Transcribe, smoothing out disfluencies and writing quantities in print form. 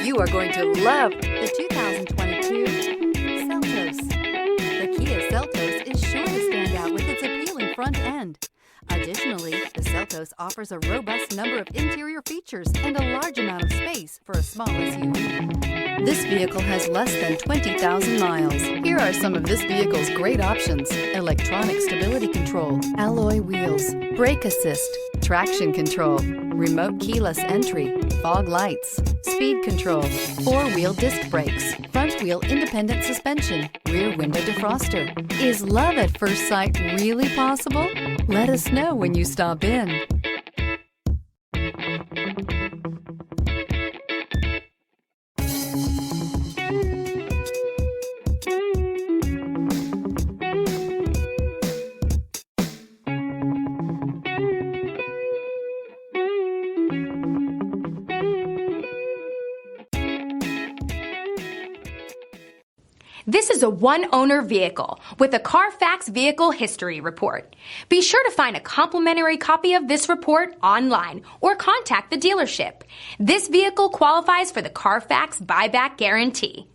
You are going to love the 2022 Seltos. The Kia Seltos is sure to stand out with its appealing front end. Additionally, the Seltos offers a robust number of interior features and a large amount of space for a small SUV. This vehicle has less than 20,000 miles. Here are some of this vehicle's great options: electronic stability control, alloy wheels, brake assist, traction control, remote keyless entry, fog lights, speed control, four-wheel disc brakes, front-wheel independent suspension, rear window defroster. Is love at first sight really possible? Let us know when you stop in. This is a one-owner vehicle with a Carfax Vehicle History Report. Be sure to find a complimentary copy of this report online or contact the dealership. This vehicle qualifies for the Carfax Buyback Guarantee.